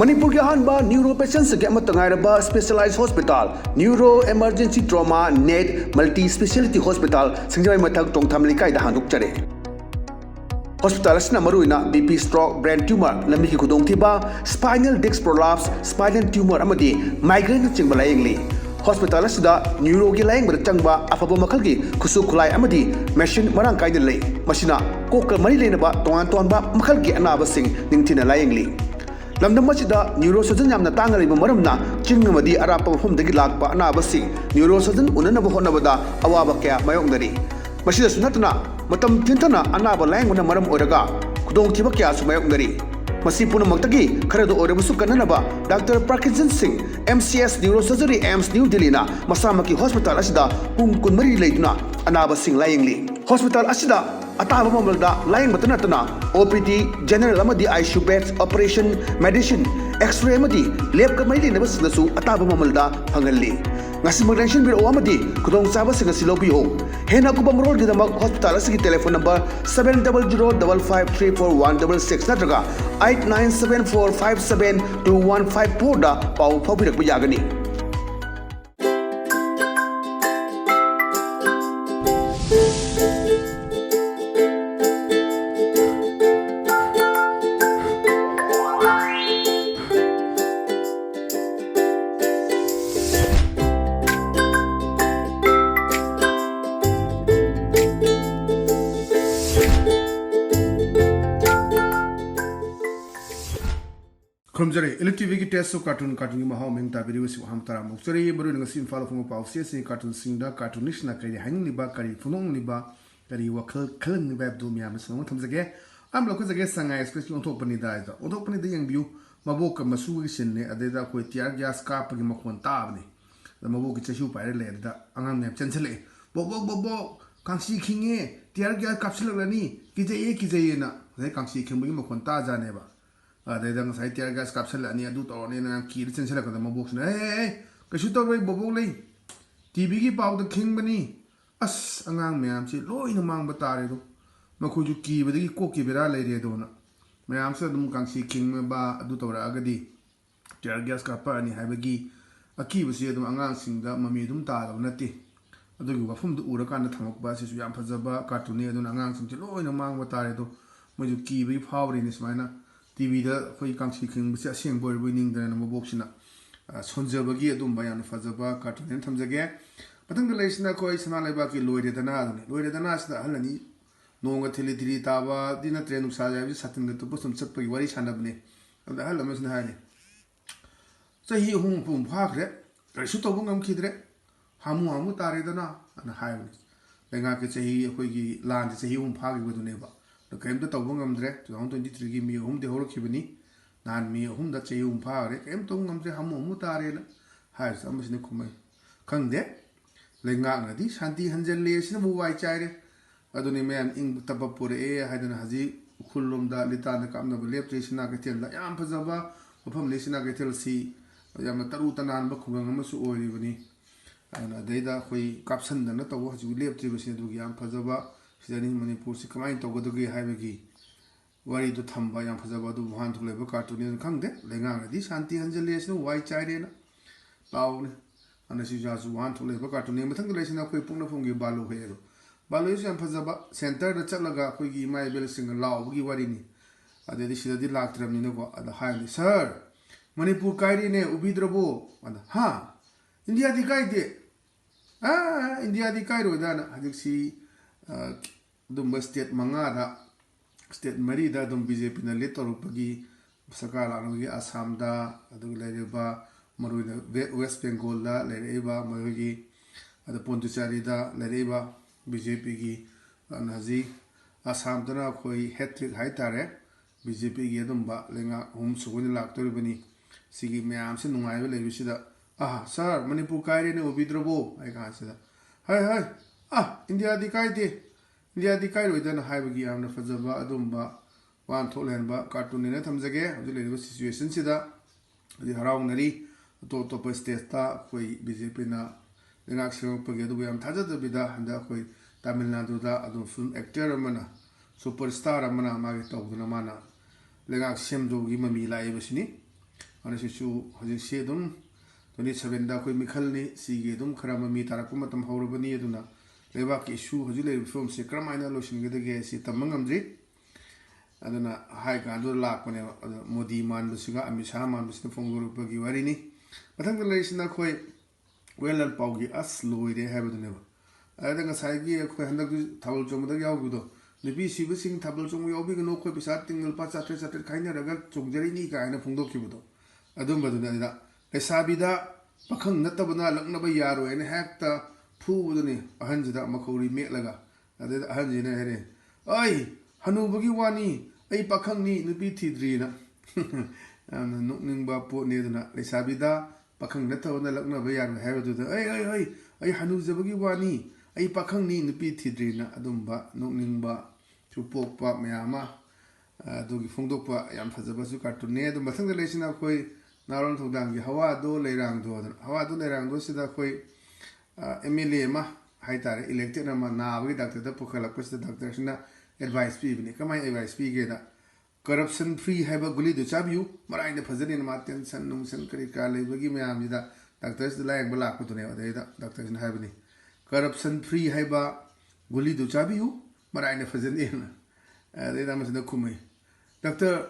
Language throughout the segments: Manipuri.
Manipur के अहानबा न्यूरो पेशेंट्स के अमतंगायरबा specialised hospital neuro emergency trauma net multi speciality hospital सिंगजाई मथक टोंगथाम लिकाई दा हांदुकचरे हॉस्पिटल असना मरुइना बीपी स्ट्रोक ब्रेन ट्यूमर लंबी की खुदोंगथिबा spinal disc prolapse spinal tumour अमदी माइग्रेन चिंगबा लायंगली हॉस्पिटल असदा न्यूरो की लायंग चंगबा अफब मखल की खुसु खुलाई अमदी मेशिन मरांग कायदे लई मसिना कोक मरी लेनबा तोंगान तोंबा मखल की अनाबसिंग निंगथिना लायंगली लमदम neuro surgeon यामना तांगरिबा मरमना चिंगमदी Arap मफमदगी Lakpa अनाबसिंग neuro surgeon उननब होनबदा अवाबा क्या मायोंगदरी मसिदसु नतना मतम थिंथना अनाबा लायंगना मरम ओरगा खुदोंथिबा क्या सु मायोंगदरी मसी पुनमक्तगी खरदो ओरबसु कन्ननबा doctor Parkinson Singh MCS neurosurgery AIIMS new दिल्लीना मसामकी हॉस्पिटल असिदा पुंग कुनमरी लेदुना अनाबसिंग लायंगली हॉस्पिटल असिदा अताब ममलदा लाइन मतनतना OPD जनरल अमदी ICU beds operation medicine xray अमदी लैब का मरी लेनबसु अताब ममलदा फंगल्ली ngasi magdenshin biro amadi kudong saba singa silobiyo hena kuba mrol gidamag hospital asigi telephone number 7005534166 natraga 8974572154 da pau phabirak yagani Kumjari, ELITETV ki test so cartoon की mahau meng ta video si ham tara mukjari baru dengan sim follow from pau si cartoon singda cartoonish na kari hang ni ba kari funong ni ba kari wakal kalang ni ba do miya masang thamjage am loko jage sangai express on top pani da ida on top pani da yang view mabok ka masu gi sin ne ade da koi tiar gas ka pa gi makon ta ni da mabok ki chasu pa le da angang ne chanchale bo kangsi khinge tiar gas kapsul la ni ki je na da kangsi khing gi makon ta ja ne ba अदेदंग साहित्य गैस कैप्सूल अनि अदु तोने ना की चेंसल का मबोक्स ने ए कछु तो रे बबोक ले टीवी की पाव द खिंग बनी अस अंगांग म्याम से लोइन मांग बतारे दो मखु जु की बदगी को की बेरा ले रे दो ना म्याम से दुम कांसी खिंग में बा अदु तोरा अगदी टियर गैस का पा अनि हाइबगी अकी बसे दुम अंगांग सिंग द ममी दुम ता दो नति अदुगी वफम दु उरा कान थमक बा से याम फजबा कार्टून ने अदु अंगांग सिंग लोइन मांग बतारे दो मजु की बी फावरी नि स्माइना TV da khoi kangsi khing bse aseng boy boy ning da na boxina sonjabagi adum bayan fazaba cartoon thamjage patang da laisna khoi sana laiba ki loire da na sida halani nonga thili thili taba dina tren uksa ja bi satin ga to posum chapagi wari sanabne da halama sna hali sahi hum pum phakre su to bungam khidre hamu tare da na ana hayni lenga ke sahi khoi gi lan sahi hum phagi bu ne ba तो कहीं तो तब गमद्रे 2023 की मी हम दे होरखिबनी नान मी हम द चेय हम फारे कहीं तो गमद्रे हम तारे न हाय समसने खुमै खंगदे लेंगा नदी शांति हंजले सिन बुवाई चाइरे अदुनि मैन इंग तबपुर ए हायदन हजी खुल्लुम दा लितान कामना लेप्ट्री सिना के तेल याम फजबा मफम लेसिना के तेल सी याम तरु तनान ब खुगंग अमसु ओरिबनी अना देदा खोई कापसन दन तो हजु लेप्ट्री बसिन दु याम फजबा सिदानी मणिपुर से कमाई तौगदगी हाइबगी वारी तो थंबा याम फजबा दु वहान थुलेबा कार्टून खंगदे लेंगा नदी शांति हंजले सिन वाई चाइरे न पावने अनसि जासु वहान थुलेबा कार्टून मथंग लेसिना कोई पुंगना फुंगी बालो हेरो बालो याम फजबा सेंटर द चलगा कोई माय बेल सिंग लावगी वारी नि अदेदि सिदादी लाक्त्रमनि नको अद हाइनि सर मणिपुर काइरे ने उबिद्रबो अद हा इंडिया दि काइदे इंडिया दि काइरो दाना हजिक्सी दुम स्टेट मंगादा स्टेट मरीदा दुम बीजेपी ना लेट तोरपगी सरकार लानगी असम दा अदु लेरेबा मरुइना वेस्ट बेंगल दा लेरेबा मरुगी अद पोंडिचेरी दा लेरेबा बीजेपी की अनहजी असम दना कोई हैट्रिक हाई तारे बीजेपी की दुमबा लेंगा होम सुगुन लाक्तोरबनी सिगी म्याम से नुंगाइबे लेबिसिदा सर मणिपुर काइरे ने उबिद्रबो आई कासिदा हाय इंडिया दी काइदे इंडिया दी काइरो इदन हाइबगी आमना फजबा अदुमबा वान थोलेनबा कार्टून ने थमजगे हजु लेबा सिचुएशन सिदा दि हराउनरी तो स्टेट ता कोई बीजेपी ना लेंगाक सेवपगे दु याम थाजदबिदा हंदा कोई तमिलनाडु दा अदु फिल्म एक्टर अमना सुपरस्टार अमना मागे तौदना माना लेंगाक सेमदोगी ममी लाइबसिनी ꯑꯅꯁꯤꯁꯨ ꯍꯧꯖꯤꯛꯁꯤ ꯑꯗꯨꯝ 27ꯗ ꯑꯩꯈꯣꯏ ꯃꯤꯈꯜꯅꯤ ꯁꯤꯒꯤ ꯑꯗꯨꯝ ꯈꯔ ꯃꯃꯤ ꯇꯥꯔꯛꯄ ꯃꯇꯝ ꯍꯧꯔꯕꯅꯤ ꯑꯗꯨꯅ ꯂꯩꯕꯥꯛꯀꯤ ꯏꯁꯨ ꯍꯧꯖꯤꯛ ꯂꯩꯔꯤꯕ ꯐꯤꯕꯝꯁꯤ ꯀꯔꯝꯍꯥꯏꯅ ꯂꯣꯏꯁꯤꯟꯒꯗꯒꯦ ꯁꯤ ꯇꯝꯕ ꯉꯝꯗ꯭ꯔꯤ aduna hai kandu lakpane modi man basiga amisha man basina fonggorupagi warini mathang da leisina khoi welal paugi as loire habadune ba ada nga saigi khoi handak thawul chomda yawgudo nibi sibu sing thawul chom yawbi no khoi pisa tingal pa chatre chatre khaina raga chongjari ni ka ina phongdokkibudo adum baduna da esabida pakhang natabana laknaba yaro ene hakta phubudune ahanjida makhori melaga ada ahanjina here ai hanubagi wani ai pakhangni nupi thidrina nukningba po neduna lesabida pakhang natabana laknaba yaro habadu ai hanujabagi wani ai pakhangni nupi thidrina adumba nukningba chupokpa mayama adugi phongdokpa yam phajaba su cartoon ne adum mathangda leisina khoi naron thogdang gi hawa do leirang do sida khoi MLA ma haitare elected na ma na bagi doctor da pukhala kus da doctor sina advice pi bini kamai advice pi ge da corruption free haiba guli do chabiu marai ne phajani na ma tension nungsan kari ka le bagi mayam da doctors da layak bala ku tune da doctor sina haibani corruption free haiba guli do chabiu marai ne phajani na da masda kumai doctor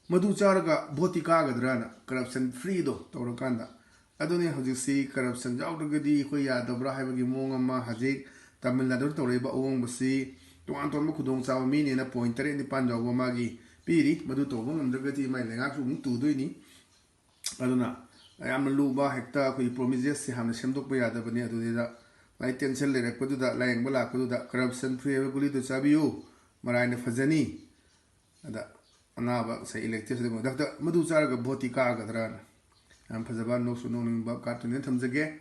madu charga botika gadrana corruption free do tawrakanda aduni hojisi corruption jawdagadi khoi yadabra haibagi mongama hajik Tamil Nadu tawreba ong basi tuan ton khudong chaw mi ne na point 3 ni pan jaw magi piri madu to bong ndagati mai lenga chu tu doini aduna ayam luba hekta khoi promises si hamna semdok ba yadabani aduni da lai tension le rekpadu da laeng bala kudu da corruption free guli do chabiu marai ne fajani ada anaba sai elective de doctor madu charga botika gadrana am phajaba no suno ningba cartoon thamjage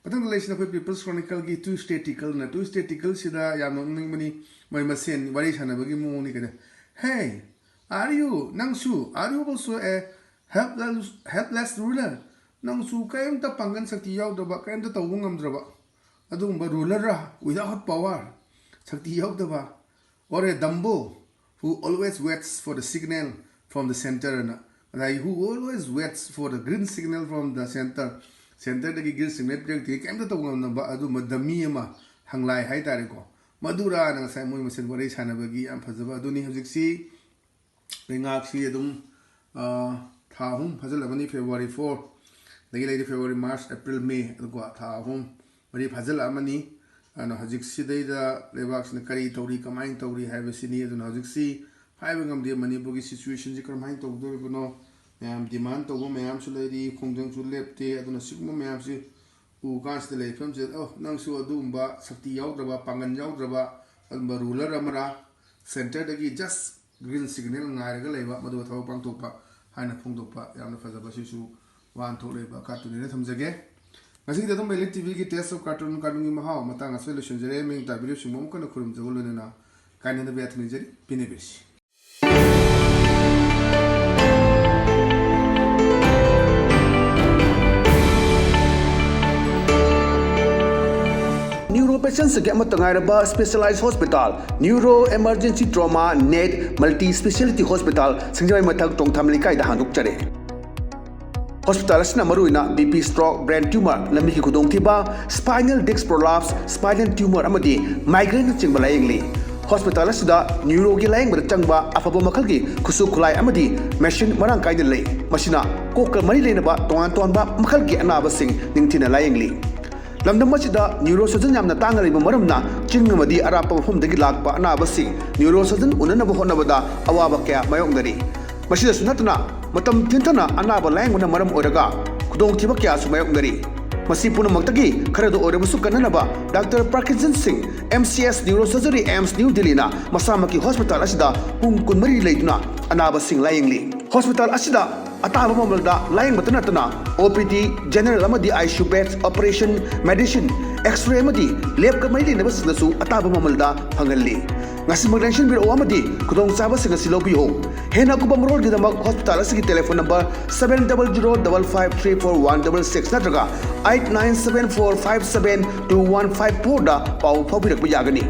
patang leisna khoi people's chronicle gi two statical sida yam ningmani mai masen wari sanabagi mu ni kada hey are you also a helpless ruler nangsu kayam ta pangan sakti yaw daba kayam ta tawung amdraba adumba ruler ra without power sakti yaw daba or a dumbo who always waits for the signal from the center who always waits for the green signal from the center the green signal take came to number adu madami ma hanglai hai tare ko madura na sai moi masen bari sanabagi am phajaba aduni hojiksi ringak si adum thahum phajal February 4 dagi lady February March April May adgo thahum bari phajal amani ana hojiksi dai da lebak na kari tori kamain tori habasini aduna hojiksi haibangam de Manipur gi situation ji kamain to do bono mayam demand to mayam su lady khongjang su lepte aduna sigma mayam si u gas de lefam je nang su adumba sakti yawdraba pangan yawdraba adumba ruler amara center dagi just green signal ngaraga leba madu thaw pang topa haina phongdopa yamna fajaba sisu wan tho leba cartoon ne thamjage ngasi da dum ELITETV gi test of cartoon kanungi mahaw matanga solution jere ming ta video sumom kana khurum jawlone na kainena beathni jeri pinebesi Patients get matangairaba specialized hospital neuro emergency trauma net multi speciality hospital singjai mathak tongtham likai da handuk chare hospital asna maruina BP stroke brain tumor lami ki khudong thiba spinal disc prolapse spinal tumor amadi migraine chingba layengli hospital asda neuro gi layeng bar changba afaba makhal gi khusu khulai amadi machine marang kai de lei machina kokka mari lena ba tongan ba makhal gi anaba sing ningthina layengli lamdam masida neurosurgeon yamna tangariba maramna chingmadi arapa phumdagi lakpa anabasi neurosurgeon unanaba honabada awaba kya mayongdari masida sunatna matam tintana anaba lainguna maram oraga khudong thiba kya su mayongdari masi punamakdagi kharado orabusu kananaba Dr. Parkinson Singh MCS Neurosurgery AIMS New Delhi na masamaki hospital asida pung kunmari leiduna anaba sing layingli hospital asida ataba mamalda laying batanatana OPD general amadi ICU beds operation medicine x-ray amadi lab ka maili nabasnasu ataba mamalda phangalli ngasi magdenshin biro amadi kudong saba singa silobi ho hena kubam road gidamak hospital asigi telephone number 7005534166 natraga 8974572154 da pau phabirak yagani